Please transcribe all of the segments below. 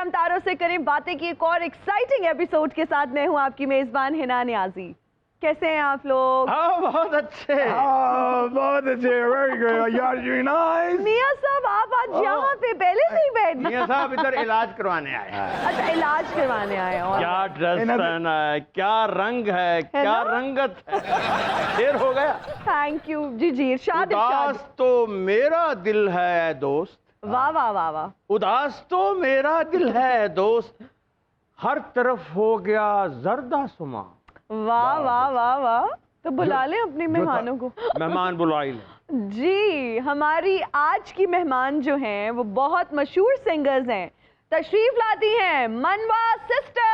हम तारों से करें बातें की एक और एक्साइटिंग एपिसोड के साथ। मैं हूं आपकी मेजबान हिना नियाजी। कैसे हैं आप लोग? बहुत अच्छे। बहुत अच्छे, वेरी गुड यार, यू नाइस। मियां साहब आप आज यहाँ पे पहले से ही बैठ गए? मियां साहब इधर इलाज करवाने आए हैं। अच्छा, इलाज करवाने आए हैं। क्या ड्रेस पहना है, क्या रंग है, क्या रंगत है, देर हो गया। थैंक यू जी जी। इरशाद उदास तो मेरा दिल है दोस्त। वाह वाह वाह वाह। उदास तो मेरा दिल है दोस्त, हर तरफ हो गया जर्दा सुमा। वाह वाह वाह वाह। तो बुला लें अपने मेहमानों को। मेहमान बुलाई लें जी। हमारी आज की मेहमान जो हैं वो बहुत मशहूर सिंगर्स हैं। तशरीफ लाती हैं मनवा सिस्टर।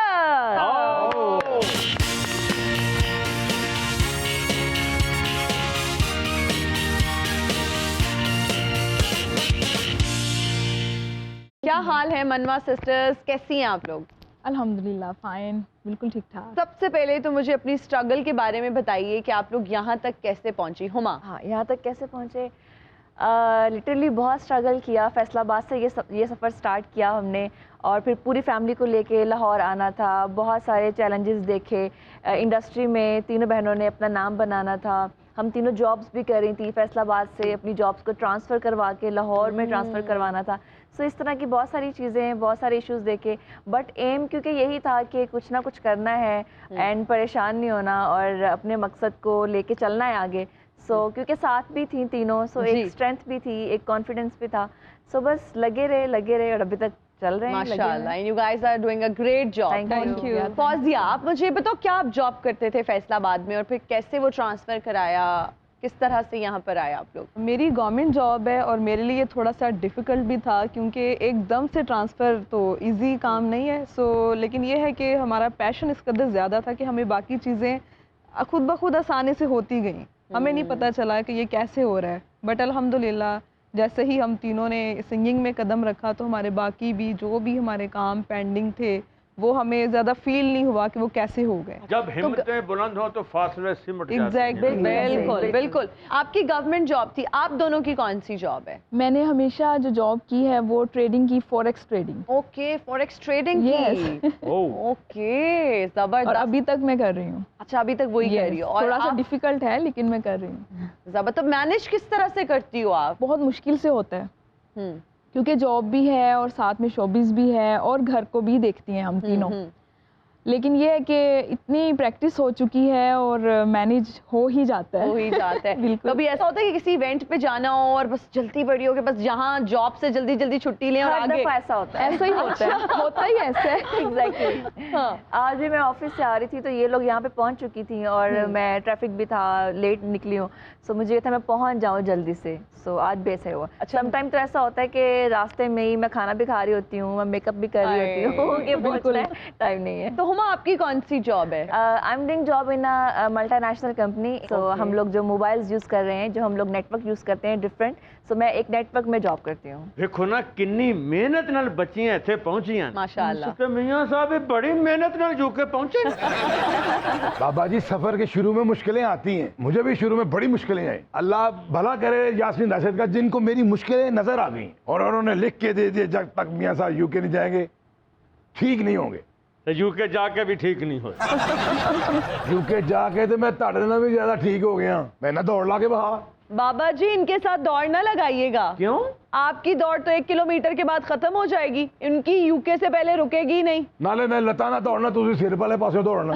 क्या हाल है मनवा सिस्टर्स, कैसी हैं आप लोग? अल्हम्दुलिल्लाह फाइन, बिल्कुल ठीक ठाक। सबसे पहले तो मुझे अपनी स्ट्रगल के बारे में बताइए कि आप लोग यहाँ तक कैसे पहुँची। हुमा। हाँ, यहाँ तक कैसे पहुँचे? लिटरली बहुत स्ट्रगल किया। फैसलाबाद से ये सफ़र स्टार्ट किया हमने, और फिर पूरी फैमिली को लेके लाहौर आना था। बहुत सारे चैलेंजेस देखे। इंडस्ट्री में तीनों बहनों ने अपना नाम बनाना था। हम तीनों जॉब्स भी कर रही थी। फैसलाबाद से अपनी जॉब्स को ट्रांसफ़र करवा के लाहौर में ट्रांसफ़र करवाना था। सो इस तरह की बहुत सारी चीज़ें, बहुत सारे इश्यूज़ देखे। बट एम क्योंकि यही था कि कुछ ना कुछ करना है एंड परेशान नहीं होना और अपने मकसद को लेके चलना है आगे। सो क्योंकि साथ भी थी तीनों, सो एक स्ट्रेंथ भी थी, एक कॉन्फिडेंस भी था। सो बस लगे रहे और अभी तक चल रहे हैं। माशाल्लाह, you guys are doing a great job. Thank you. Fauzia, आप मुझे बताओ क्या आप जॉब करते थे फैसलाबाद में और फिर कैसे वो ट्रांसफ़र कराया, किस तरह से यहाँ पर आए आप लोग? मेरी गवर्नमेंट जॉब है और मेरे लिए थोड़ा सा डिफ़िकल्ट भी था क्योंकि एकदम से ट्रांसफ़र तो इजी काम नहीं है। लेकिन ये है कि हमारा पैशन इस कदर ज़्यादा था कि हमें बाकी चीज़ें खुद ब खुद आसानी से होती गई। हमें नहीं पता चला कि ये कैसे हो रहा है। बट अल्हम्दुलिल्लाह जैसे ही हम तीनों ने सिंगिंग में कदम रखा तो हमारे बाकी भी जो भी हमारे काम पेंडिंग थे वो हमें ज़्यादा फील नहीं हुआ कि वो कैसे हो गए। जब हिम्मतें बुलंद हो तो फासले सिमट जाते हैं। बिल्कुल बिल्कुल। आपकी गवर्नमेंट जॉब थी, आप दोनों की कौन सी जॉब है? मैंने हमेशा जो जॉब की है वो ट्रेडिंग की, forex trading. Okay, forex trading की। ओके, जबरदस्त। और अभी तक मैं कर रही हूँ। अच्छा, अभी तक वही कर रही हो। और थोड़ा सा डिफिकल्ट है लेकिन मैं कर रही हूँ। जबरदस्त। तो मैनेज किस तरह से करती हो आप? बहुत मुश्किल से होता है क्योंकि जॉब भी है और साथ में शोबिस भी है और घर को भी देखती हैं हम तीनों। लेकिन ये है कि इतनी प्रैक्टिस हो चुकी है और मैनेज हो ही जाता है। बिल्कुल। कभी ऐसा होता है कि किसी इवेंट पे जाना हो और बस जल्दी पड़ी हो कि बस जहाँ जॉब से जल्दी जल्दी छुट्टी लें और आगे? ऐसा होता है। ऐसा ही होता है। होता ही ऐसा है। एग्जैक्टली। हाँ। आज भी मैं ऑफिस से आ रही थी तो ये लोग यहाँ पे पहुँच चुकी थी और मैं ट्रैफिक भी था, लेट निकली हूँ। सो मुझे ये था मैं पहुँच जाऊँ जल्दी से। सो आज बेस है हुआ। अच्छा, समटाइम तो ऐसा होता है कि रास्ते में ही मैं खाना भी खा रही होती हूँ, मैं मेकअप भी कर रही होती हूँ कि बिल्कुल टाइम नहीं है। तो हुमा, आपकी कौन सी जॉब है? I am doing job in a multinational company. So हम लोग जो मोबाइल्स यूज़ कर रहे हैं, जो हम लोग नेटवर्क यूज़ करते हैं डिफरेंट, सो मैं एक नेटवर्क में जॉब करती हूँ। देखो ना किन्नी मेहनत नाल बच्चियां इत्थे पहुंचियां। माशाअल्लाह। तो मियां साहब भी बड़ी मेहनत नाल जुके पहुंचे। बाबा जी, सफर के शुरू में मुश्किलें आती हैं, मुझे भी शुरू में बड़ी मुश्किलें आई। अल्लाह भला करे यास्मीन राशिद का, जिनको मेरी मुश्किलें नजर आ गई और उन्होंने लिख के दे दिए जब तक मियां साहब यूके नहीं जाएंगे ठीक नहीं होंगे। तो यूके जाके भी ठीक नहीं हो। यूके जाके तो मैं ताड़े ना भी ज्यादा ठीक हो गया। मैं ना दौड़ ला के बहा। बाबा जी, इनके साथ दौड़ ना लगाइएगा। क्यों? आपकी दौड़ तो 1 किलोमीटर के बाद खत्म हो जाएगी, इनकी यूके से पहले रुकेगी नहीं। नाले मैं लताना दौड़ना, तुझे सिर वाले पासे दौड़ना।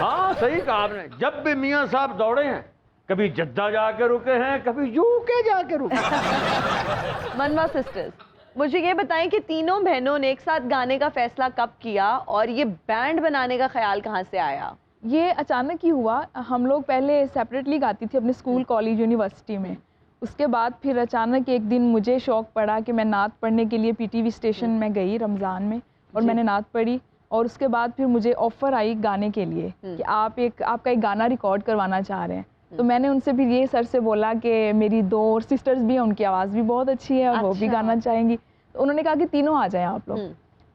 हाँ सही कहा आपने। जब भी मियां साहब दौड़े हैं, कभी जद्दा जाके रुके हैं, कभी यूके जाके रुके। मनवा सिस्टर्स, मुझे ये बताएं कि तीनों बहनों ने एक साथ गाने का फैसला कब किया और ये बैंड बनाने का ख्याल कहाँ से आया? ये अचानक ही हुआ। हम लोग पहले सेपरेटली गाती थी अपने स्कूल, कॉलेज, यूनिवर्सिटी में। उसके बाद फिर अचानक एक दिन मुझे शौक़ पड़ा कि मैं नात पढ़ने के लिए पीटीवी स्टेशन में गई रमज़ान में और मैंने नात पढ़ी। और उसके बाद फिर मुझे ऑफ़र आई गाने के लिए कि आपका एक गाना रिकॉर्ड करवाना चाह रहे हैं। तो मैंने उनसे फिर ये सर से बोला कि मेरी 2 और सिस्टर्स भी हैं, उनकी आवाज़ भी बहुत अच्छी है और वो भी गाना चाहेंगी। तो उन्होंने कहा कि तीनों आ जाएं आप लोग।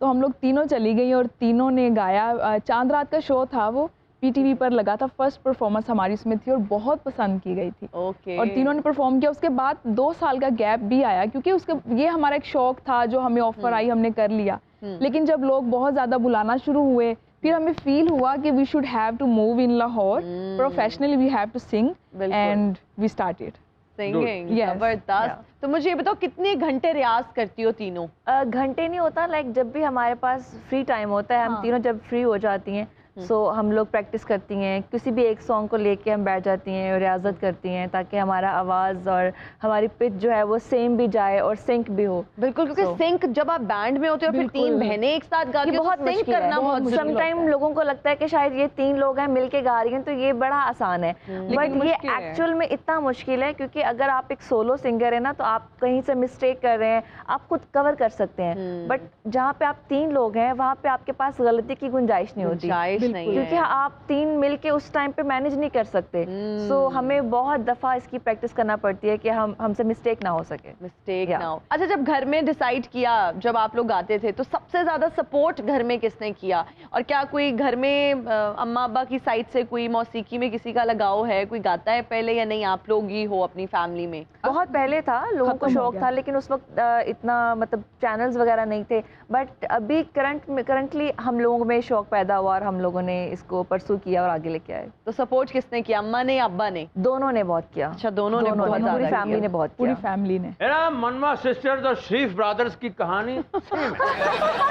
तो हम लोग तीनों चली गई और तीनों ने गाया। चांद रात का शो था वो, PTV पर लगा था, फर्स्ट परफॉर्मेंस हमारी उसमें थी और बहुत पसंद की गई थी। ओके। और तीनों ने परफॉर्म किया। उसके बाद 2 साल का गैप भी आया क्योंकि उसके ये हमारा एक शौक था जो हमें ऑफर आई, हमने कर लिया। लेकिन जब लोग बहुत ज़्यादा बुलाना शुरू हुए, फिर हमें फील हुआ कि we should have to move in Lahore, professionally we have to sing, and we started singing. Yes. जबरदस्त। तो मुझे ये बताओ कितने घंटे रियाज करती हो तीनों? घंटे नहीं होता, लाइक जब भी हमारे पास फ्री टाइम होता है, हम तीनों जब फ्री हो जाती हैं सो हम लोग प्रैक्टिस करती हैं। किसी भी एक सॉन्ग को लेके हम बैठ जाती हैं और रियाजत करती हैं ताकि हमारा आवाज़ और हमारी पिच जो है वो सेम भी जाए और सिंक भी हो। बिल्कुल, क्योंकि सिंक जब आप बैंड में होते हो फिर तीन बहनें एक साथ गाती ये हो, बहुत सिंक मुश्किल करना बहुत मुश्किल होता समटाइम है। लोगों को लगता है कि शायद ये 3 लोग हैं मिलके गा रही हैं तो ये बड़ा आसान है, बट ये मुश्किल है। एक्चुअल में इतना मुश्किल है क्योंकि अगर आप एक सोलो सिंगर है ना तो आप कहीं से मिस्टेक कर रहे हैं आप खुद कवर कर सकते हैं, बट जहाँ पे आप 3 लोग हैं वहाँ पे आपके पास गलती की गुंजाइश नहीं होती, गुंजाइश नहीं क्योंकि है। आप 3 मिलके उस टाइम पे मैनेज नहीं कर सकते। सो हमें बहुत दफ़ा इसकी प्रैक्टिस करना पड़ती है कि हमसे मिस्टेक ना हो सके। Mistake Yeah. ना हो। अच्छा, जब घर में डिसाइड किया, जब आप लोग गाते थे तो सबसे ज्यादा सपोर्ट घर में किसने किया? और क्या कोई घर में अम्मा अब्बा की साइड से कोई मौसीकी में किसी का लगाव है, कोई गाता है पहले या नहीं, आप लोग ही हो अपनी फैमिली में? बहुत पहले था, लोगों को खत्म हो शौक गया। था, लेकिन उस वक्त इतना मतलब चैनल्स वगैरह नहीं थे, बट अभी करंटली हम लोगों में शौक पैदा हुआ और हम लोगों ने इसको परसू किया और आगे लेके आए। तो सपोर्ट किसने किया, अम्मा ने या अब्बा ने? दोनों ने बहुत किया। अच्छा, दोनों ने बहुत पूरी ज्यादा फैमिली किया। ने बहुत पूरी किया। फैमिली ने। मेरा मनवा सिस्टर्स और शरीफ ब्रदर्स की कहानी सेम है।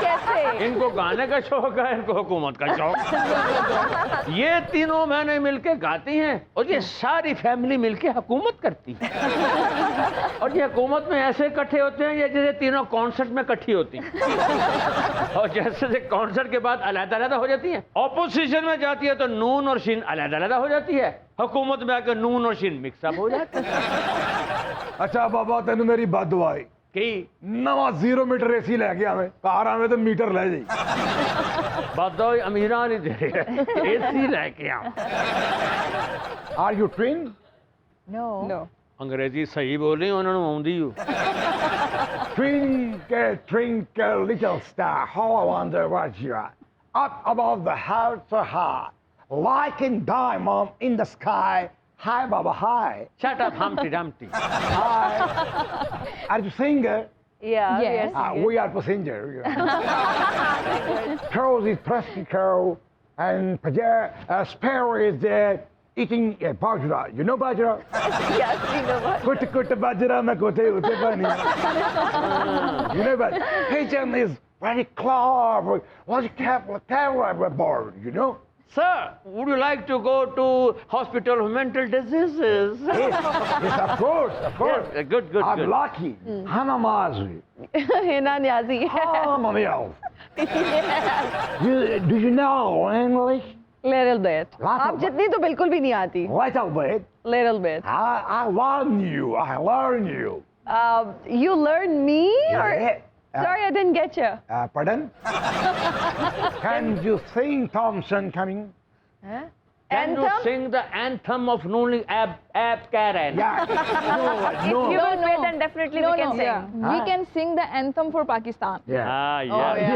कैसे? इनको गाने का शौक है, इनको हुकूमत का शौक। ये तीनों बहनें मिलके गाती हैं और ये सारी फैमिली मिलके हुकूमत करती है। और ये हुकूमत में ऐसे इकट्ठे होते हैं ये जैसे तीनों कॉन्सर्ट में इकट्ठी होती हैं। और जैसे कॉन्सर्ट के बाद अलग-अलग हो जाती हैं, ऑपोजिशन में जाती है तो नून और शीन अलग-अलग हो जाती है, हुकूमत में आकर नून और शीन मिक्सअप हो जाते हैं। अच्छा बाबा तेन मेरी बददुआ है कि नवा 0 मीटर एसी लैके आवे कार आवे तो मीटर ले जाई। बादो अमीरा नहीं दे रही है, एसी लेके आओ। Are you twin? No no. अंग्रेजी सही बोली, उन्होंने आउंदी हो। Twinkle, little star, how I wonder what you are. Up above the heavens so high, like a diamond in the sky. Hi, Baba, hi. Shut up, Humpty Dumpty. Hi. Are you singer? Yeah, Yes. We are passenger. Crows is practical, and sparrow is eating bajra. You know bajra? yes, we know what. Kut bajra mein kote ute pani. You know but pigeon is very clever. What clever bird, you know? Sir, would you like to go to hospital of mental diseases? Yes, of course, of course. Yes, good, good, I'm good. lucky. Hannah Mazi. Hina Niazi. Hannah Mills. Do you know English? Little bit. Little आप bit. जितनी तो बिल्कुल भी नहीं आती। Little bit. Little bit. I learn you. I learn you. You learn me or? Yeah. Sorry, I didn't get you. Pardon? Can you sing Thompson coming? Can you Anthem? sing the anthem of Noonli Ab Karen? Yeah. If you No. will play, then definitely we can sing. Yeah. We Huh? can sing the anthem for Pakistan. Yeah. Ah, Oh, yeah.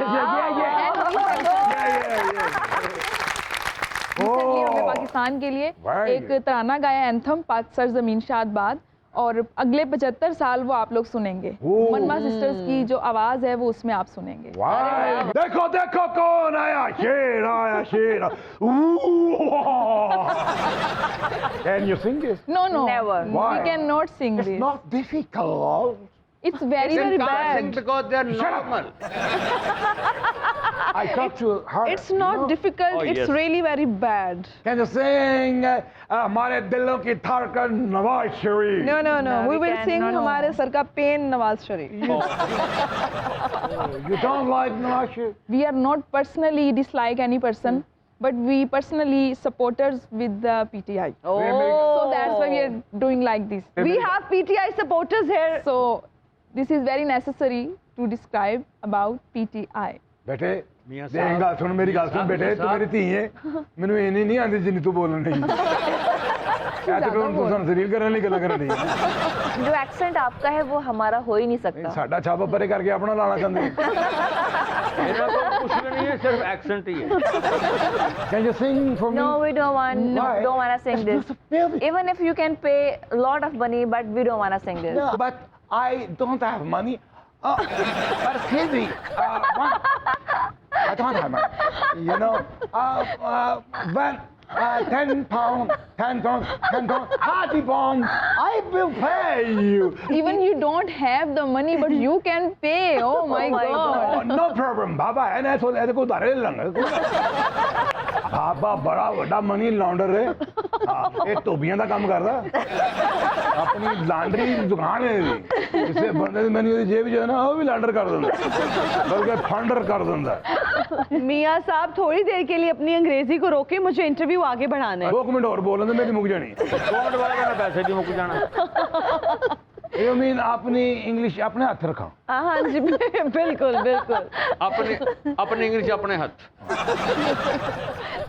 Recently हमने Oh. Pakistan के लिए Very एक good. तराना गाया anthem पाक सरजमीन शाद बाद, और अगले 75 साल वो आप लोग सुनेंगे। Oh. मनवा सिस्टर्स की जो आवाज है वो उसमें आप सुनेंगे। Why? देखो देखो कौन आया शेर Can you sing this? No, no. Never. Why? We cannot sing It's this. not difficult. It's very, They very can't sing bad. because they're Shut up. normal. I talked to her. It's not you know? difficult. Oh, It's yes. really very bad. Can you sing हमारे दिलों की धड़कन Nawaz Sharif? No, no, no. No, We we will can sing not. हमारे sir का pen Nawaz Sharif. You don't like Nawaz Sharif? We are not personally dislike any person, but we personally supporters with the PTI. Oh. So that's why we are doing like this. We have PTI supporters here. So this is very necessary to describe about PTI. बेटे मियां देख साहब, गल सुन मेरी गल सुन मियां बेटे साहब, तू मेरी धी है मैनू इन्नी नहीं आंदी जिन्नी तू बोलन नहीं क्या तो तुम सीरियल करने नहीं गल्ला करनी जो एक्सेंट आपका है वो हमारा हो ही नहीं सकता। साडा छापा परे करके अपना लाना चाहते मेरा तो कुछ भी नहीं है, सिर्फ एक्सेंट ही है। Can you sing for me? No, we don't want Why? don't wanna sing this. Even if you can pay a lot of money, but we don't wanna sing this. But I don't have money. But excuse me, I don't have money. You know, when 10 pound, 30 pound, I will pay you. Even you don't have the money, but you can pay. Oh my my God. Oh, no problem, Baba. ऐने सोच ऐसे को उधारे ले लेंगे। बाबा बड़ा बड़ा money लॉन्डर है। ये टोपियां का काम करता। अपनी लॉन्ड्री दुकान है इससे बंदे मैंने ये जेब जो है ना वो भी लॉन्डर कर देता बल्कि फंडर कर देता। मियाँ साहब थोड़ी देर के लिए अपनी अंग्रेजी को रोके, मुझे इंटरव्यू आगे बढ़ाना है। 2 मिनट और बोल रहे मेरी मुक जानी। 2 मिनट वाला ना पैसे भी मुक जाना। You mean अपनी इंग्लिश अपने हाथ रखा? हाँ जी बिल्कुल बिल्कुल। अपने इंग्लिश अपने हाथ।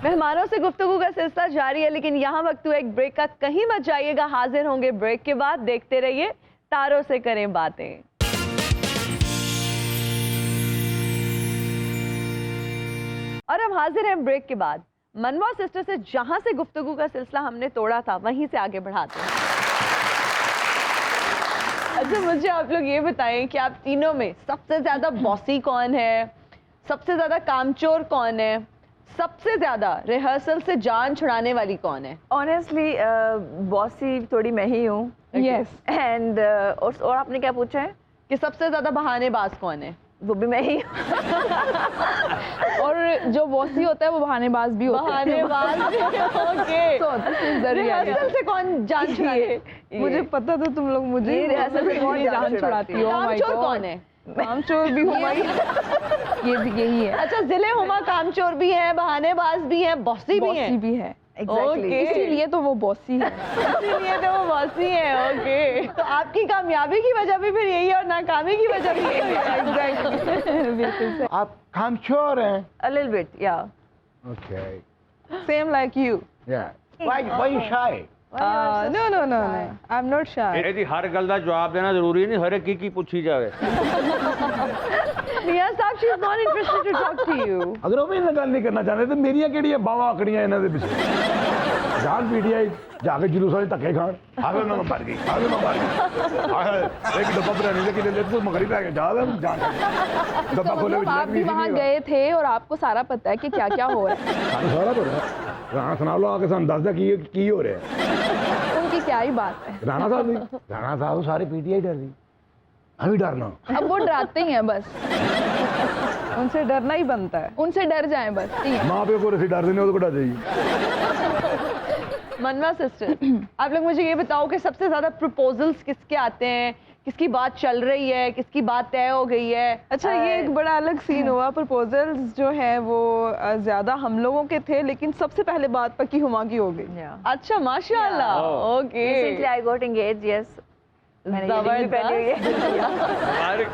मेहमानों से गुफ्तगू का सिलसिला जारी है, लेकिन यहाँ वक्त हुआ एक ब्रेक का। कहीं मत जाइएगा, हाजिर होंगे ब्रेक के बाद। देखते रहिए तारों से करें बातें। और अब हाजिर हैं ब्रेक के बाद। मनवा सिस्टर से जहां से गुफ्तगू का सिलसिला हमने तोड़ा था वहीं से आगे बढ़ाते हैं। अच्छा मुझे आप लोग ये बताएं कि आप तीनों में सबसे ज्यादा बॉसी कौन है, सबसे ज्यादा कामचोर कौन है, सबसे ज्यादा रिहर्सल से जान छुड़ाने वाली कौन है? Honestly, बॉसी थोड़ी मैं ही हूँ। Yes. And और आपने क्या पूछा है? कि सबसे ज्यादा बहानेबाज कौन है? वो भी मैं ही हूँ। और जो बॉसी होता है वो बहानेबाज भी होता है। बहानेबाज okay. So this is the reality. Rehearsal से कौन जान छुड़ाए? मुझे पता था तुम लोग मुझे ये रिहर्सल से बहुत जान छुड़ाती हो। Oh my कामचोर God. कौन है? कामचोर भी हुआ ये भी यही है। अच्छा जिले हुमा कामचोर भी है, बहानेबाज भी है, बॉसी भी है। बॉसी भी है। Exactly. Okay. इसीलिए तो वो बॉसी है। इसीलिए तो वो बॉसी है। ओके तो आपकी कामयाबी की वजह भी फिर यही है और नाकामी की वजह भी यही है। Exactly. बिल्कुल सही। आप कामचोर हैं? A little bit, yeah. Okay. Same like you. Yeah. Why you shy? No. I'm not shy. ਇਹਦੀ ਹਰ ਗੱਲ ਦਾ ਜਵਾਬ ਦੇਣਾ ਜ਼ਰੂਰੀ ਨਹੀਂ, ਹਰ ਇੱਕ ਕੀ ਪੁੱਛੀ ਜਾਵੇ। मियां साहब she is not interested to talk to you. अगर वो मेरे गल नहीं करना चाहते तो मेरिया केड़ियां बावां आकड़ियां इन्हां दे पिछे जान पीटीआई जाके जुलूस वाले धक्के खान आगे मैं मर गई एक डब्बा बिरयानी लेके ले तो मगरी पे जा जान डब्बा खोले मतलब आप भी वहाँ गए थे और आपको सारा पता है कि क्या क्या हो रहा है। सारा तो राणा सुना लो आके सन दस की हो रहा है। उनकी क्या ही बात है। राणा साहब सारे पीटीआई डर रही, हम भी डरना। अब वो डराते ही हैं बस। उनसे डरना ही बनता है, उनसे डर जाएं बस। ठीक है। माँ प्यो को रसी डर देने को डर जाइए। मनवा सिस्टर आप लोग मुझे ये बताओ कि सबसे ज्यादा प्रपोजल्स किसके आते हैं, किसकी बात चल रही है, किसकी बात तय हो गई है? अच्छा ये एक बड़ा अलग सीन हुआ। प्रपोजल्स जो है वो ज्यादा हम लोगों के थे, लेकिन सबसे पहले बात पक्की हुमा की हो गई। Yeah. अच्छा माशाल्लाह। Okay Recently I got engaged, yes. मैंने ये ring भी पहनी हुई है।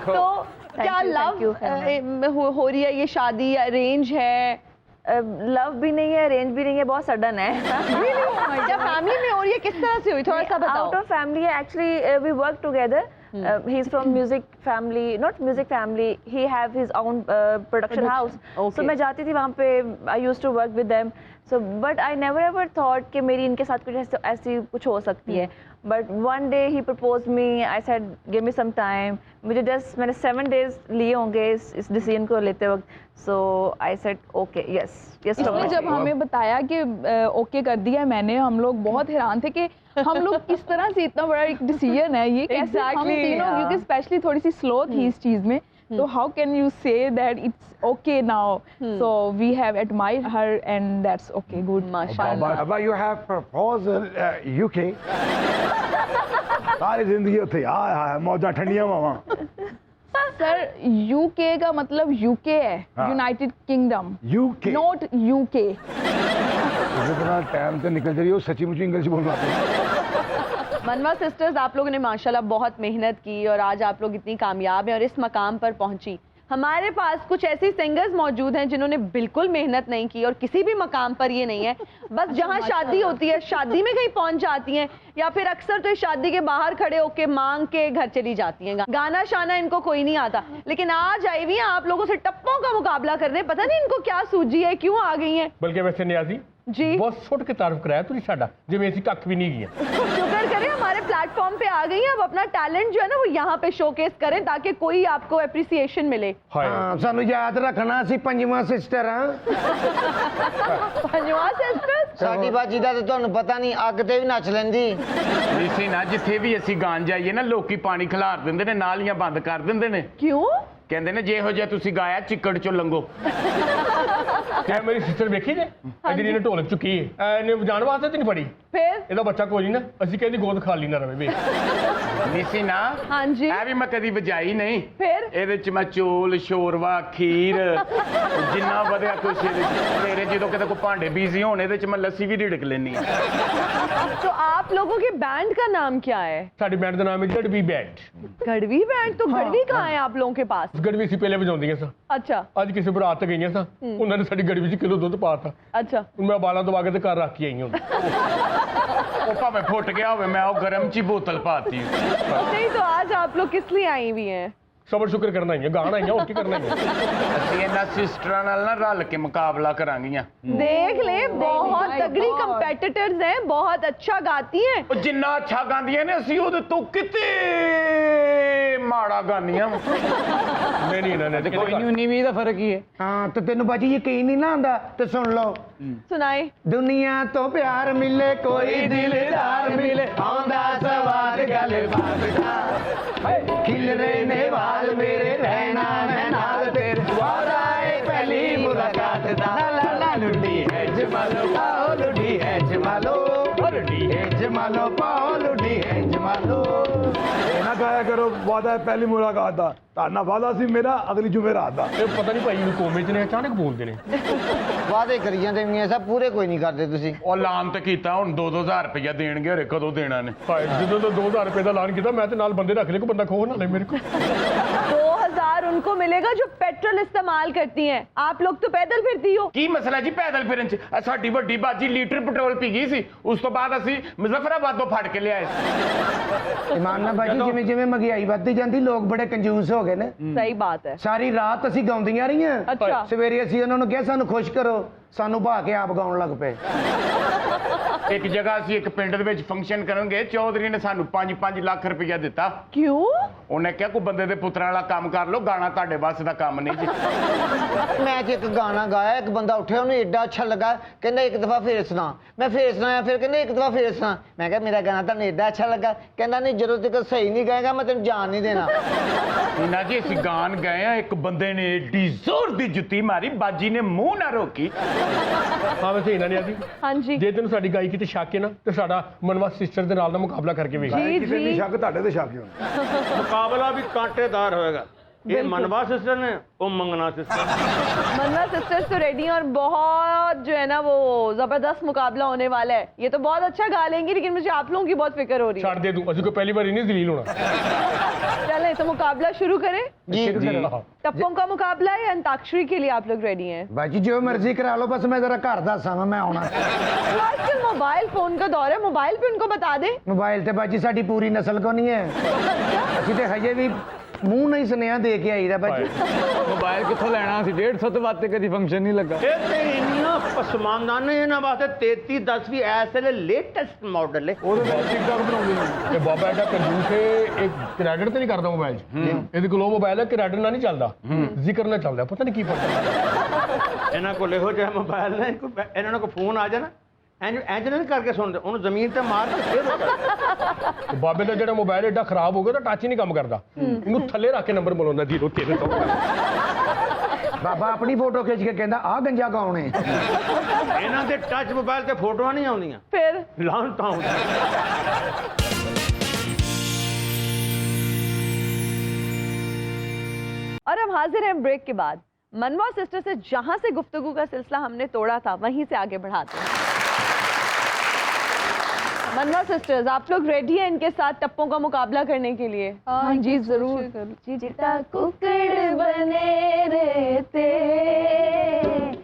तो क्या you, thank you, लव हो रही है ये शादी, अरेंज है? लव भी नहीं है, अरेंज भी नहीं है, बहुत सडन है। क्या फैमिली में हो रही है, किस तरह से हुई, थोड़ा सा बताओ। Out of family, actually, we work together. He's from music family, not music family. He have his own production house. Okay. So मैं जाती थी वहाँ पे. I used to work with them. So, but I never ever thought कि मेरी इनके साथ कुछ ऐसी कुछ हो सकती है. But one day he proposed me. I said, give me some time. मैंने 7 days लिए होंगे इस decision को लेते वक्त. So I said, okay, yes. इसने जब हमें बताया कि ओके कर दिया मैंने, हम लोग बहुत हैरान थे कि हम लोग किस तरह से इतना बड़ा एक डिसीजन है ये, कैसे हम तीनों, क्योंकि स्पेशली थोड़ी सी स्लो थी इस चीज में, तो how can you say that it's okay now? So we have admired her and that's okay, good, माशाल्लाह। But you have proposal UK। सारी जिंदगी उत्थे हाय मौजा ठंडियां मावा। सर यूके का मतलब यूके है, United kingdom, UK not UK. जितना टाइम तो निकल जा रही है सच्ची मुझे इंग्लिश बोलना आता। मनवा सिस्टर्स आप लोगों ने माशाल्लाह बहुत मेहनत की और आज आप लोग इतनी कामयाब हैं और इस मकाम पर पहुंची। हमारे पास कुछ ऐसे सिंगर्स मौजूद हैं जिन्होंने बिल्कुल मेहनत नहीं की और किसी भी मकाम पर ये नहीं है, बस जहाँ शादी होती है शादी में कहीं पहुंच जाती हैं, या फिर अक्सर तो इस शादी के बाहर खड़े होके मांग के घर चली जाती हैं। गाना शाना इनको कोई नहीं आता, लेकिन आज आई हुई हैं आप लोगों से टप्पों का मुकाबला करने। पता नहीं इनको क्या सूझी है, क्यों आ गई हैं। बल्कि वैसे नियाजी जी बहुत सुट के तारुफ कराया तुझे साडा जिवें ਅਸੀਂ ਕੱਖ भी नहीं गया। शुक्र करें हमारे प्लेटफॉर्म पे आ गई हैं, अब अपना टैलेंट जो है ना वो यहाँ पे शोकेस करें ताकि कोई आपको अप्रिसिएशन मिले। हाय ਸਾਨੂੰ ਯਾਦ ਰੱਖਣਾ ਅਸੀਂ ਪੰਜਵਾਂ ਸਿਸਟਰ ਹਾਂ। पंजवा सिस्टर ਸਾਡੀ ਬਾਜੀ ਦਾ ਤੇ ਤੁਹਾਨੂੰ ਪਤਾ ਨਹੀਂ, ਅੱਗ ਤੇ ਵੀ ਨੱਚ ਲੈਂਦੀ। ਇਸੇ ਨਾ ਜਿੱਥੇ ਵੀ ਅਸੀਂ ਗਾਣ ਜਾਈਏ ਨਾ ਲੋਕੀ ਪਾਣੀ ਖਿਲਾਰ ਦਿੰਦੇ ਨੇ, ਨਾਲੀਆਂ ਬੰਦ ਕਰ ਦਿੰਦੇ ਨੇ। क्यों? ਕਹਿੰਦੇ ਨੇ ਜਿਹੋ ਜਿਹਾ ਤੁਸੀਂ ਗਾਇਆ ਚਿੱਕੜ ਚੋਂ ਲੰਘੋ। क्या मेरी सिस्टर वेखी ने ਜਿਹੜੀ ਇਹਨੇ ਢੋਲਕ ਚੁੱਕੀ ਹੈ ਇਹਨੇ ਵਜਾਣ ਵਾਸਤੇ ਤੇ ਨਹੀਂ ਫੜੀ, फिर ਇਹਦਾ ਬੱਚਾ ਕੋਈ ਨਹੀਂ ਨਾ, ਅਸੀਂ ਕਹਿੰਦੀ ਗੋਦ ਖਾਲੀ ਨਾ ਰਵੇ ਵੇ। ਨਿਸੀ ਨਾ हाँ जी ਇਹ ਵੀ ਮੈਂ ਕਦੀ ਵਜਾਈ ਨਹੀਂ। फिर ਇਹਦੇ ਚ ਮੈਂ ਚੋਲ ਸ਼ੋਰਵਾ ਖੀਰ ਜਿੰਨਾ ਵਧਿਆ ਕੁਛ ਇਹਦੇ ਚ। ਮੇਰੇ ਜਦੋਂ ਕਿਤੇ ਕੋਈ ਭਾਂਡੇ ਬੀਜ਼ੀ ਹੋਣ ਇਹਦੇ ਚ ਮੈਂ ਲੱਸੀ ਵੀ ਢਿੜਕ ਲੈਣੀ ਆ। तो आप लोगों के बैंड का नाम क्या है? ਸਾਡੀ ਬੈਂਡ ਦਾ ਨਾਮ ਹੈ ਗੜਵੀ ਬੈਂਡ। गढ़वी बैंड? तो गढ़वी कहाँ है आप लोगों के पास? ਗੜਵੀ ਸੀ ਪਹਿਲੇ ਵਜਾਉਂਦੀਆਂ ਸਾਂ, अच्छा ਅੱਜ ਕਿਸੇ ਬਰਾਤ ਤੇ ਗਈਆਂ ਸਾਂ, ਉਹਨਾਂ ਨੇ ਸਾਡੀ ਗੜਵੀ 'ਚ ਕਿਲੋ ਦੁੱਧ ਪਾਤਾ, अच्छा ਹੁਣ ਮੈਂ ਬਾਲਾਂ ਦਵਾ ਕੇ ਤੇ ਘਰ ਰੱਖ ਕੇ ਆਈ ਹੁਣ। ਉਹ ਭਾਵੇਂ ਫੁੱਟ ਗਿਆ ਹੋਵੇ ਮੈਂ ਉਹ ਗਰਮ ਚ ਹੀ ਬੋਤਲ ਪਾਤੀ। नहीं तो आज आप लोग किस लिए आई हुई हैं? ਸਬਰ ਸ਼ੁਕਰ ਕਰਨਾ ਹੀ ਹੈ, ਗਾਣਾ ਹੀ ਹੈ, ਹੋਰ ਕੀ करना ही है। ਅਸੀਂ ਇਹਨਾਂ ਸਿਸਟਰਾਂ ਨਾਲ ਨਾ ਰਲ ਕੇ ਮੁਕਾਬਲਾ ਕਰਾਂਗੀਆਂ। देख ले बहुत तगड़ी कंपेटिटर्स हैं, बहुत अच्छा गाती हैं। ਉਹ ਜਿੰਨਾ ਅੱਛਾ ਗਾਉਂਦੀਆਂ ਨੇ ਅਸੀਂ ਉਹਦੇ ਤੋਂ ਕਿਤੇ ਮਾੜਾ ਗਾਉਂਦੀਆਂ। ਨਹੀਂ ਨਹੀਂ ਇਹਨਾਂ ਨੇ ਕੋਈ ਨਹੀਂ 19 ਦਾ ਫਰਕ ਹੀ ਹੈ। ਹਾਂ ਤੇ ਤੈਨੂੰ ਬਾਜੀ ਯਕੀਨ ਨਹੀਂ ਨਾ ਆਉਂਦਾ ਤੇ ਸੁਣ ਲਓ। सुनाए ਦੁਨੀਆ ਤੋਂ ਪਿਆਰ ਮਿਲੇ ਕੋਈ ਦਿਲਦਾਰ ਮਿਲੇ ਆਉਂਦਾ ਸਵਾਦ ਗੱਲਬਾਤ ਦਾ ਖਿਲ ਰਹੇ ਨੇ ਵਾਲ ਮੇਰੇ ਰਹਿਣਾ ਮੈਂ ਨਾਲ ਤੇਰੇ ਵਾਦਾ ਏ ਪਹਿਲੀ ਮੁਲਾਕਾਤ ਦਾ ਲਾ ਲਾ ਲੁੱਡੀ ਹੈ ਜਮਾਲੋ ਪਾਓ ਲੁੱਡੀ ਹੈ ਜਮਾਲੋ ਲੁੱਡੀ ਹੈ ਜਮਾਲੋ ਪਾਓ ਲੁੱਡੀ ਹੈ ਜਮਾਲੋ। ਇਹ ਨਾ ਕਹਾਇਆ ਕਰੋ ਵਾਦਾ ਹੈ ਪਹਿਲੀ ਮੁਲਾਕਾਤ ਦਾ, ਤੁਹਾਡਾ ਵਾਦਾ ਸੀ ਮੇਰਾ ਅਗਲੀ ਜੁਮੇਰਾਤ ਦਾ। ਇਹ ਪਤਾ ਨਹੀਂ ਭਾਈ ਨੂੰ ਕੋਮੇ 'ਚ ਨੇ ਅਚਾਨਕ ਬੋਲਦੇ ਨੇ। ਵਾਦੇ ਕਰੀ ਜਾਂਦੇ ਮੀਆਂ ਸਾਹਿਬ, ਪੂਰੇ ਕੋਈ ਨਹੀਂ ਕਰਦੇ ਤੁਸੀਂ। ਉਹ ਐਲਾਨ ਤੇ ਕੀਤਾ ਹੁਣ 2-2000 ਰੁਪਇਆ ਦੇਣਗੇ, ਹਰੇ ਕਦੋਂ ਦੇਣਾ ਨੇ। ਹਾਏ ਜਦੋਂ ਤੋਂ 2000 ਰੁਪਏ ਦਾ ਐਲਾਨ ਕੀਤਾ ਮੈਂ ਤੇ ਨਾਲ ਬੰਦੇ ਰੱਖ ਲਏ, ਕੋਈ ਬੰਦਾ ਖੋਹ ਨਾ ਲੈ ਮੇਰੇ ਕੋਲ। 2000 उनको मिलेगा जो पेट्रोल इस्तेमाल करती हैं, आप लोग तो पैदल फिरती हो। ਕੀ ਮਸਲਾ ਜੀ ਪੈਦਲ ਫਿਰਨ ਚ? ਸਾਡੀ ਵੱਡੀ ਬਾਜੀ ਲੀਟਰ ਪੈਟਰੋਲ ਪੀ ਗਈ ਸੀ, ਉਸ ਤੋਂ ਬਾਅਦ ਅਸੀਂ ਮੁਜ਼ੱਫਰਾਬਾਦੋਂ ਫੜ ਕੇ ਲਿਆਏ। ਇਮਾਨ ਨਾਲ ਬਾਜੀ ਜਿਵੇਂ ਜਿਵੇਂ ਮਹਿੰਗਾਈ ਵੱਧਦੀ ਜਾਂਦੀ ਲੋਕ ਬੜੇ ਕੰਜੂਸ ਹੋ ਗਏ ਨੇ। सही बात है। ਸਾਰੀ ਰਾਤ ਅਸੀਂ ਗਾਉਂਦੀਆਂ ਰਹੀਆਂ, अच्छा ਸਵੇਰੇ ਅਸੀਂ ਉਹਨਾਂ ਨੂੰ ਕਿਹਾ ਸਾਨੂੰ ਖੁਸ਼ ਕਰੋ, ਸਾਨੂੰ ਬਹਾ ਕੇ ਆਪ ਗਾਉਣ ਲੱਗ ਪਏ। ਇੱਕ ਜਗ੍ਹਾ ਅਸੀਂ ਇੱਕ ਪਿੰਡ ਦੇ ਵਿੱਚ ਫੰਕਸ਼ਨ ਕਰਨਗੇ, ਚੌਧਰੀ ਨੇ ਸਾਨੂੰ 5-5 ਲੱਖ ਰੁਪਇਆ ਦਿੱਤਾ। क्यों? ਉਹਨੇ ਕਿਹਾ ਕੋਈ ਬੰਦੇ ਦੇ ਪੁੱਤਰਾਂ ਵਾਲਾ ਕੰਮ ਕਰ ਲਓ, ਗਾਣਾ ਤੁਹਾਡੇ ਵੱਸ ਦਾ ਕੰਮ ਨਹੀਂ ਜੀ। ਮੈਂ ਤੇ ਇੱਕ ਗਾਣਾ ਗਾਇਆ, ਇੱਕ ਬੰਦਾ ਉੱਠਿਆ ਉਹਨੂੰ ਏਡਾ ਅੱਛਾ ਲੱਗਾ, ਕਹਿੰਦਾ ਇੱਕ ਦਫਾ ਫੇਰ ਸੁਣਾ। ਮੈਂ ਫੇਰ ਸੁਣਾਇਆ, ਫਿਰ ਕਹਿੰਦਾ ਇੱਕ ਦਫਾ ਫੇਰ ਸੁਣਾ। ਮੈਂ ਕਿਹਾ ਮੇਰਾ ਗਾਣਾ ਤੁਹਾਨੂੰ ਏਡਾ ਅੱਛਾ ਲੱਗਾ? ਕਹਿੰਦਾ ਨਹੀਂ ਜਦੋਂ ਤੱਕ ਸਹੀ ਨਹੀਂ ਗਾਏਗਾ ਮੈਂ ਤੈਨੂੰ ਜਾਣ ਨਹੀਂ ਦੇਣਾ। ਇਹਨਾਂ ਜੀ ਅਸੀਂ ਗਾਣ ਗਏ ਆ, ਇੱਕ ਬੰਦੇ ਨੇ ਏਡੀ ਜ਼ੋਰ ਦੀ ਜੁੱਤੀ ਮਾਰੀ, ਬਾਜੀ ਨੇ ਮੂੰਹ ਨਾ ਰੋਕੀ। ਹਾਂ ਵੈਸੇ ਇਹਨਾਂ ਨੇ ਆਦੀ हाँ जी ਜੇ ਤੈਨੂੰ ਸਾਡੀ ਗਾਇਕੀ ਤੇ ਸ਼ੱਕ ਹੈ ਨਾ ਤੇ ਸਾਡਾ ਮਨਵਾ ਸਿਸਟਰ ਦੇ ਨਾਲ ਦਾ ਮੁਕਾਬਲਾ ਕਰਕੇ ਵੇਖ। जी ਕਿਸੇ ਦੀ जी ਸ਼ੱਕ ਤੁਹਾਡੇ ਤੇ ਸ਼ੱਕ ਹੋਣਾ। ਮੁਕਾਬਲਾ ਵੀ ਕਾਂਟੇਦਾਰ ਹੋਏਗਾ। ये मनवा सिस्टर ने वो मंगना सिस्टर। मन्ना सिस्टर्स तो रेडी हैं और बहुत जो है ना वो जबरदस्त मुकाबला होने वाला है। ये तो बहुत अच्छा गा लेंगी, लेकिन मुझे आप लोगों की बहुत फिक्र हो रही है। ਛੱਡ ਦੇ ਤੂੰ, ਅਸੀਂ ਕੋਈ ਪਹਿਲੀ ਵਾਰੀ ਨਹੀਂ ਜ਼ਲੀਲ ਹੋਣਾ। चलें तो मुकाबला शुरू करें। ਜੀ टप्पों का मुकाबला है, अंताक्षरी के लिए आप लोग रेडी हैं? ਬਾਜੀ ਜੋ ਮਰਜ਼ੀ ਕਰਾ ਲਓ, ਬਸ ਮੈਂ ਜ਼ਰਾ ਘਰ ਦੱਸਾਂ ਮੈਂ ਆਉਣਾ। तो आजकल मोबाइल फोन का दौर है, मोबाइल पे उनको बता दें। ਮੋਬਾਈਲ ਤੇ ਬਾਜੀ ਸਾਡੀ ਪੂਰੀ ਨਸਲ ਕੋ ਨਹੀਂ ਹੈ, ਅਸੀਂ ਤੇ ਹਜੇ ਵੀ ਮੂੰਹ ਨਹੀਂ ਸੁਨੇਹਾ ਦੇ ਕੇ ਆਈਦਾ ਬਾਜੀ। ਮੋਬਾਈਲ ਕਿੱਥੋਂ ਲੈਣਾ ਸੀ? 150 ਤੋਂ ਵੱਧ ਤੇ ਕਦੀ ਫੰਕਸ਼ਨ ਨਹੀਂ ਲੱਗਾ। ਇਹ ਤੇ ਇੰਨਾ ਪਸਮਾਨਦਾਂ ਨੇ ਇਹਨਾਂ ਵਾਸਤੇ 3310 ਵੀ ਇਸ ਵੇਲੇ ਲੇਟੈਸਟ ਮਾਡਲ ਹੈ। ਉਹਦੇ ਵਿੱਚ ਟਿਕਟੌਕ ਬਣਾਉਂਦੇ ਨੇ। ਇਹ ਬਾਬਾ ਐਡਾ ਕੰਜੂਸ ਹੈ, ਇਹ ਕ੍ਰੈਡਿਟ ਤੇ ਨਹੀਂ ਕਰਦਾ ਮੋਬਾਈਲ 'ਚ। ਇਹਦੇ ਕੋਲ ਉਹ ਮੋਬਾਈਲ ਹੈ ਕ੍ਰੈਡਿਟ ਨਾਲ ਨਹੀਂ ਚੱਲਦਾ, ਜ਼ਿਕਰ ਨਾਲ ਚੱਲਦਾ, ਪਤਾ ਨਹੀਂ ਕੀ ਪਤਾ। ਇਹਨਾਂ ਕੋਲ ਇਹੋ ਜਿਹਾ ਮੋਬਾਈਲ ਨੇ, ਇਹਨਾਂ ਨੂੰ ਕੋਈ ਫੋਨ ਆ ਜਾਣਾ ਇੰਜ ਨਹੀਂ ਕਰਕੇ ਸੁਣਦੇ, ਉਹਨੂੰ ਜ਼ਮੀਨ ਤੇ ਮਾਰ ਕੇ ਫੇਰ ਉਹ ਕਰਦਾ। ਬਾਬੇ ਦਾ ਜਿਹੜਾ ਮੋਬਾਈਲ ਐਡਾ ਖਰਾਬ ਹੋ ਗਿਆ ਤਾਂ ਟੱਚ ਹੀ ਨਹੀਂ ਕੰਮ ਕਰਦਾ, ਇਹਨੂੰ ਥੱਲੇ ਰੱਖ ਕੇ ਨੰਬਰ ਬੁਲਾਉਂਦਾ 0 3 ਤੋਂ। ਬਾਬਾ ਆਪਣੀ ਫੋਟੋ ਖਿੱਚ ਕੇ ਕਹਿੰਦਾ ਆ ਗੰਜਾ ਗਾਉਣ ਹੈ। ਇਹਨਾਂ ਦੇ ਟੱਚ ਮੋਬਾਈਲ ਤੇ ਫੋਟੋਆਂ ਨਹੀਂ ਆਉਂਦੀਆਂ, फिर ਲਾਂਤਾਂ ਆਉਂਦੀਆਂ। और अब हाजिर हैं ब्रेक के बाद। मनवा सिस्टर से जहां से गुफ्तगू का सिलसिला हमने तोड़ा था वहीं से आगे बढ़ाते हैं। मन्ना सिस्टर्स, आप लोग रेडी हैं इनके साथ टप्पों का मुकाबला करने के लिए? हाँ जी जरूर। चिट्टा कुकड़ बने रहते,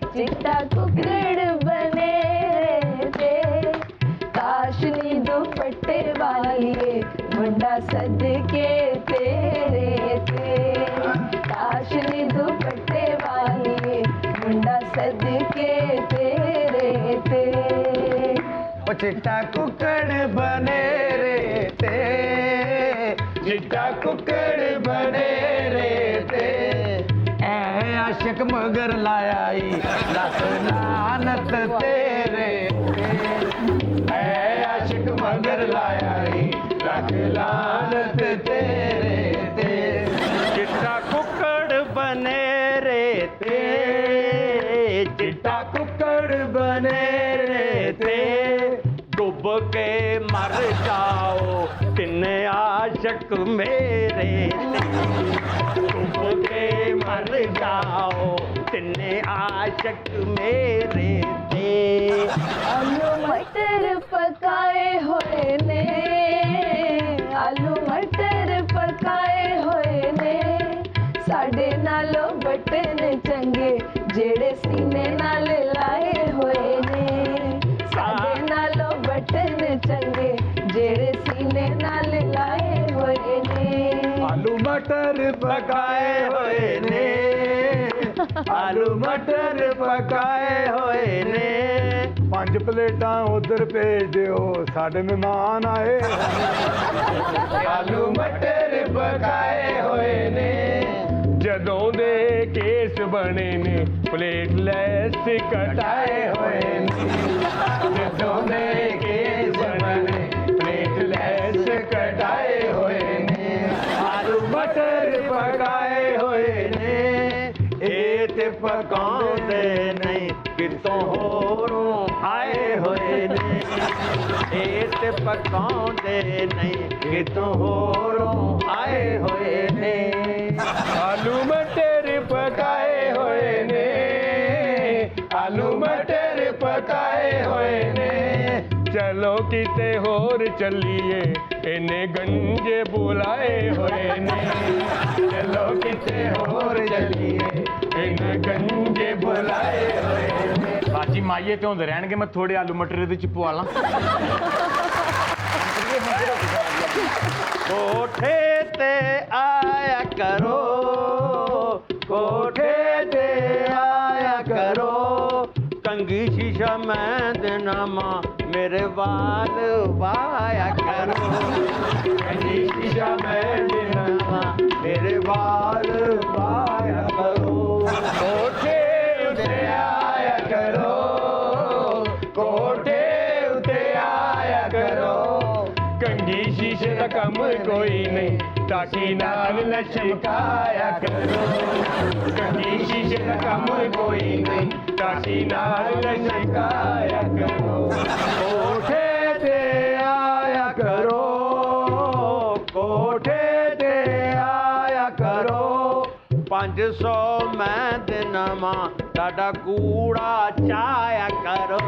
चिट्टा कुकड़ बने रहते, काशनी दुपट्टे वाली मुंडा सदके तेरे थे, काशनी दुपट्टे वाली मुंडा सदके तेरे थे। ओ चिट्टा कुकड़ बने रहते, चिट्टा कुकड़ बने रहते, ऐ आशिक मगर लायाई लख लानत तेरे ते, ऐ आशिक मगर लायाई लख लानत तेरे ते। चिट्टा कुकड़ बने रहते, चिट्टा कुकड़ बने रहते, डूब के मर जाओ तिन आशिक मेरे, डूब के मर जाओ तिन आशिक मेरे थे। आलू मटर पकाए हुए ने, आलू मटर पकाए हुए ने, साडे नालों बटन चंगे जेड़े सीने नाल लाए हुए ने, साडे नालों बटन चंगे जेड़े सीने नाल लाए हुए ने। आलू मटर पकाए हुए ने, आलू मटर पकाए हुए ने, 5 प्लेटां उधर भेज दियो साडे मेहमान आए। आलू मटर पकाए हुए ने, ਜਦੋਂ ਦੇ ਕੇਸ ਬਣੇ ਨੇ ਪਲੇਟਲੈਸ ਕਟਾਏ ਹੋਏ ਨੇ, ਜਦੋਂ ਦੇ ਕੇਸ ਬਣੇ ਪਲੇਟਲੈਸ ਕਟਾਏ ਹੋਏ ਨੇ, ਆਲੂ ਮਟਰ ਪਕਾਏ ਹੋਏ ਨੇ, ਇਹ ਤੇ ਪਕਾਉਂਦੇ ਨਹੀਂ ਕਿਤੋਂ ਹੋਰੋਂ ਆਏ ਹੋਏ ਨੇ, ਇਹ ਤੇ ਪਕਾਉਂਦੇ ਨਹੀਂ ਕਿਤੋਂ ਹੋਰੋਂ ਆਏ ਹੋਏ ਨੇ। ਆਲੂ ਮਟਰ ਪਕਾਏ ਹੋਏ ਨੇ, ਆਲੂ ਮਟਰ ਪਕਾਏ ਹੋਏ ਨੇ, ਚਲੋ ਕਿਤੇ ਹੋਰ ਚੱਲੀਏ ਇਹਨੇ ਗੰਜੇ ਬੁਲਾਏ ਹੋਏ ਨੇ, ਚਲੋ ਕਿਤੇ ਹੋਰ ਚੱਲੀਏ ਇਹਨੇ ਗੰਜੇ ਬੁਲਾਏ ਹੋਏ ਨੇ। ਬਾਜੀ ਮਾਈਏ ਤੇ ਹੁੰਦੇ ਰਹਿਣਗੇ, ਮੈਂ ਥੋੜੇ ਆਲੂ ਮਟਰ ਇਹਦੇ ਚ ਪਵਾ ਲਾਂ। कोठे ते आया करो, कोठे ते आया करो, कंगी शीशा मैं देना माँ मेरे बाल वाया करो, कंगी शीशा मैं देना माँ मेरे बाल वाया करो। कोठे उते आया करो, कोठे उते आया करो, ਕੰਗੀ ਸ਼ੀਸ਼ੇ ਦਾ ਕੰਮ ਕੋਈ ਨਹੀਂ ਟਾਕੀ ਨਾਲ ਲਸ਼ਕਾਇਆ ਕਰੋ, ਕੰਗੀ ਸ਼ੀਸ਼ੇ ਦਾ ਕੰਮ ਕੋਈ ਨਹੀਂ ਟਾਕੀ ਨਾਲ ਲਸ਼ਕਾਇਆ ਕਰੋ। कोठे ते आया करो, कोठे ते आया करो, 500 मैं देना माँ साडा कूड़ा चाया करो,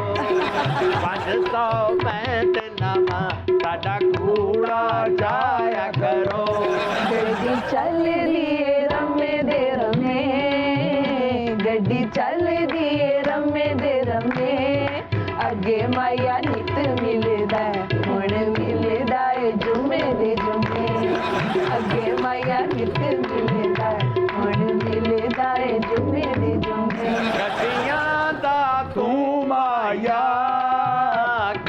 500 मैं देना माँ साडा कूड़ा चाया करो। गड्डी चल दिए रमे दे रमे, गड्डी चल दिए रमे दे रमे, अगे माया नित मिलदा हुण मिलदा है जुमे दे जुमे, अगे माया नित मिलदा हुण मिलदा है जुमे दे जुमे। गड्डियां दा तू माया,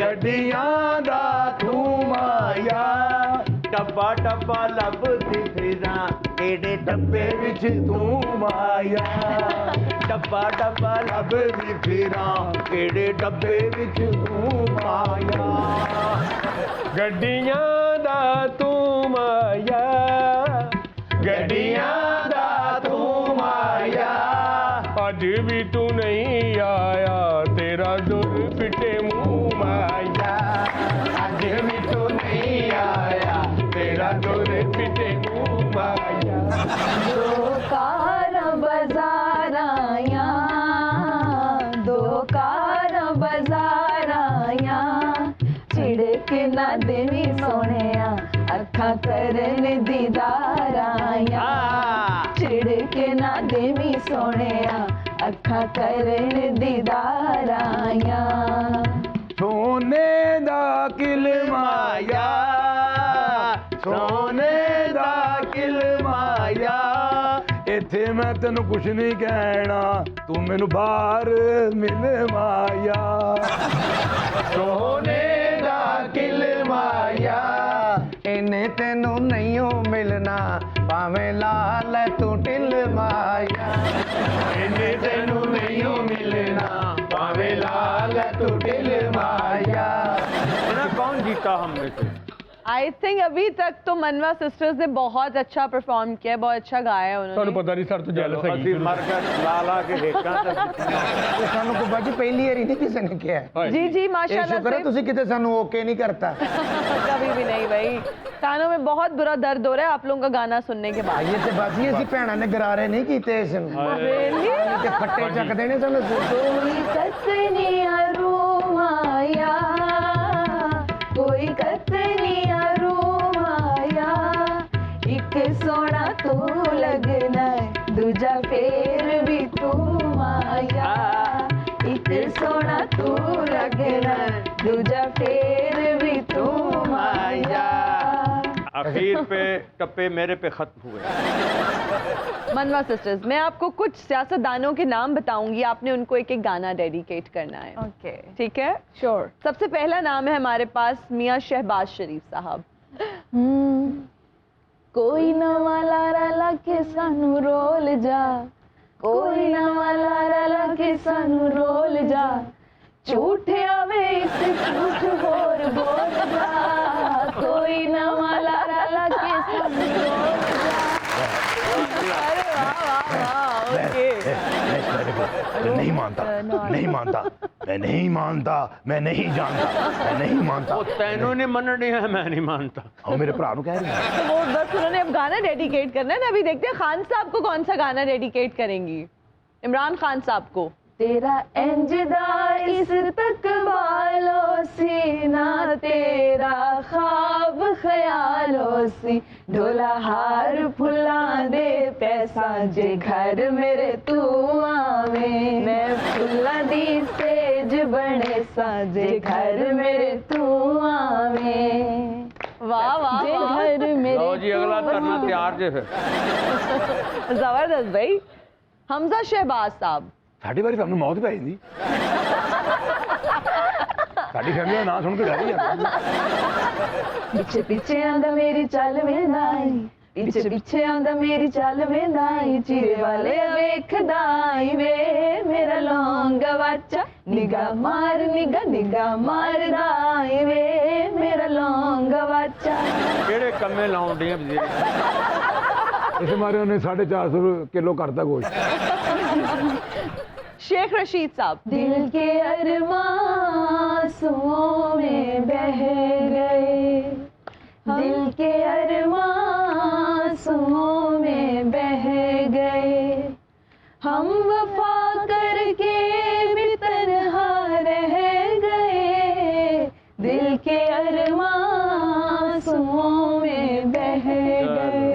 गड्डियां दा तू माया, डब्बा डब्बा लभदी फिरां केड़े डब्बे विच तू माया, डब्बा डब्बा लभदी फिरां केड़े डब्बे विच तू माया। ਗੱਡੀਆਂ ਦਾ ਤੂੰ ਮਾਇਆ, गड्डियां दा तू माया, ਅੱਜ ਵੀ ਤੂੰ ਨਹੀਂ ਆਇਆ ਤੇਰਾ ਦੁਰ ਫਿੱਟੇ ਮੂੰਹ ਮਾਇਆ, ਅੱਜ ਵੀ ਤੂੰ ਨਹੀਂ ਆਇਆ तेरा दुर फिटे मुँह माया। दो कार बाजार आया, दो कार बाजार आया, छिड़क सोहणिया अखां करन दीदारां चिड़ के ना देवी सोहणिया अखां करन दीदारां सोने दा किलमाया सोने दा किलमाया इत्थे मैं तेनू कुछ नहीं कहना तू मैनू बाहर मिल माया सोने दा किलमाया इन्हें तेनू नहीं मिलना भावें लाल तू टिल माया इन्हें तेनू नहीं मिलना भावें लाल तू टिल माया। ना कौन जीता हम में से? आई थिंक अभी तक तो मनवा सिस्टर्स ने बहुत अच्छा परफॉर्म किया है, बहुत अच्छा गाया है ਤੁਹਾਨੂੰ उन्होंने। ਪਤਾ ਨਹੀਂ ਸਰ ਤੋਂ ਜੈਲਸ ਅਸੀਂ ਹੈਗੀ ਮਰ ਕੇ ਲਾ ਕੇ ਦੇਖਾਂ ਤਾਂ ਤੇ ਸਾਨੂੰ ਕੋ ਬਾਜੀ ਪਹਿਲੀ ਵਾਰੀ नहीं किसी ने किया जी जी ये माशाल्लाह शुक्र है से तुसी किते सानू ओके नहीं करता कभी भी नहीं भाई, कानों में बहुत बुरा दर्द हो रहा है आप लोगों का गाना सुनने के बाद। ये ते बाजी असी भैणा ने गरारे नहीं कीते इस ते फट्टे चक देने सानू कोई कतनिया रूमाया कोई कतनिया रूमाया एक सोना तू लगना दूजा फेर भी तू माया एक सोना तू लगना दूजा फेर भी तू माया। आखिर पे टप्पे मेरे पे खत्म हुए। मनवा सिस्टर्स, मैं आपको कुछ सियासतदानों के नाम बताऊंगी, आपने उनको एक एक गाना डेडिकेट करना है। ओके ठीक है, श्योर। सबसे पहला नाम है हमारे पास मियाँ शहबाज शरीफ साहब। कोई नवा लारा लाके सानू रोल जा कोई नवा लारा लाके सानू रोल जा झूठे आवे एक झूठ होर बोल जा कोई नवा लारा लाके सानू रोल जा। अरे वाह वाह वाह, ओके। मैं नहीं मानता नहीं मानता मैं नहीं मानता मैं नहीं जानता मैं नहीं मानता वो तैनों ने मननी है, मैं नहीं मानता। और मेरे भरा कह रही है तो वो बस उन्होंने अब गाना डेडिकेट करना है ना, अभी देखते हैं खान साहब को कौन सा गाना डेडिकेट करेंगी। इमरान खान साहब को। तेरा इंजदा इस तक बालों सीना तेरा ख्वाब ख्यालों सी ढोला हार फुला दे पैसा जे घर मेरे तू आवे मैं फुला दी सेज बने साजे घर मेरे तू आवे वाह वाह जे वाह। घर मेरे लो जी अगला तू करना आवे। तैयार जे फिर। जबरदस्त भाई। हमजा शहबाज साहब। साड़ी बारी सामने मौत पै जाती साड़ी फैमिली का नाम सुन के डर ही जाता पीछे पीछे आंदा मेरी चल वेंदाई पीछे पीछे आंदा मेरी चल वेंदाई चीरे वाले वेखदाई वे मेरा लौंगा बच्चा निगाह मार दाई वे मेरा लौंगा बच्चा। केड़े कम्मे लाउन दी इस मारे उन्हें 450 किलो करता गोश्त शेख रशीद साहब। दिल के अरमां में बह गए दिल के अरमां में बह गए हम वफा करके भी तन्हा रह गए दिल के अरमां में बह गए।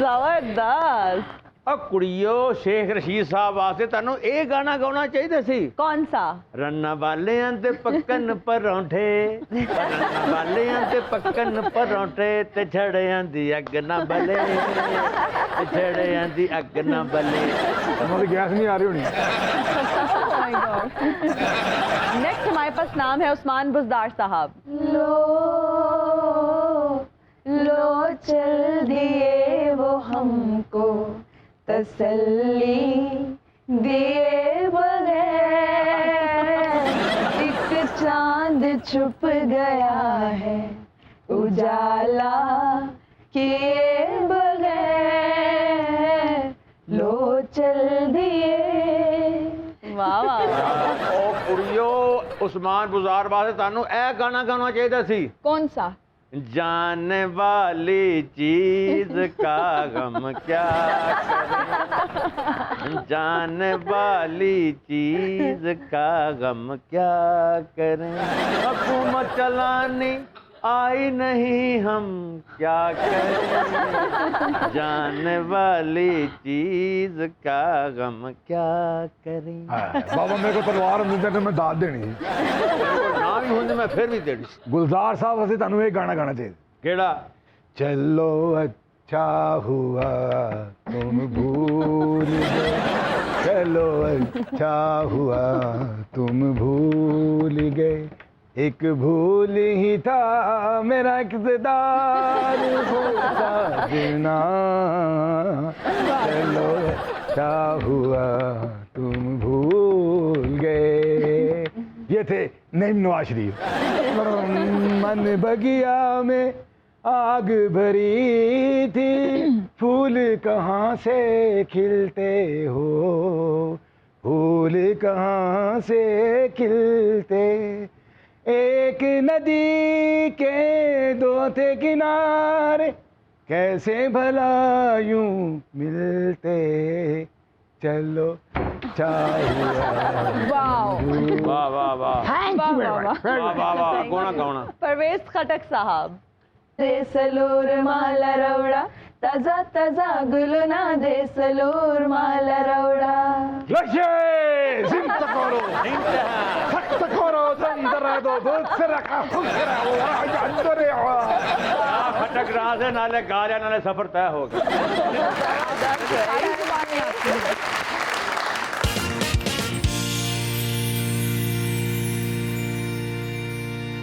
जबरदस्त। अब कुड़ियो शेख रशीद साहब वास्ते तानू ये गाना गाना चाहिए सी। कौन सा? रन्ना वालियां ते पक्कन परौंठे रन्ना वालियां ते पक्कन परौंठे ते छड़ियां दी अग ना बले ते छड़ियां दी अग ना बले। हमारी गैस नहीं आ रही होनी नेक्स्ट हमारे पास नाम है उस्मान बुजदार साहब। लो चल दिए वो हमको तसल्ली दिए बगैर एक चांद छुप गया है उजाला किए बगैर लो चल दिए। वाह वाह वाह। ओ कुड़ियो उस्मान बुजार वास्ते तानू ए गाना गाना चाहिए सी। कौन सा? जाने वाली चीज का गम क्या करे जाने वाली चीज का गम क्या करें हुकूमत चलानी आई नहीं हम क्या करें, जाने वाली चीज का गम क्या करें। बाबा मेरे को तलवार मिलते तो मैं दाद देनी है। ना भी होंगे मैं फिर भी देनी। गुलजार साहब असि तुहानू एक गाना गाना चाहिए। केड़ा? चलो अच्छा हुआ तुम भूल गए, चलो अच्छा हुआ तुम भूल गए, एक भूल ही था मेरा इक़्तिदार हो साजना, चलो अच्छा हुआ तुम भूल गए। ये थे नईम नवाज शरीफ। मन बगिया में आग भरी थी, फूल कहाँ से खिलते हो, फूल कहाँ से खिलते, एक नदी के दो थे किनारे, कैसे भला यूं मिलते, चलो चाहिए। वाह वाह वाह वाह वाह वाह। कौन कौन? परवेज खटक साहब। दे सलूर माल रवड़ा, ताजा ताजा गुलना, दे सलूर माल रवड़ा। लक्ष्य जिंदा करो, सख्त करो, अंदर दो दूसरा का दूसरा अंदर खटक रहा से नाले गा नाले सफर तय हो गया।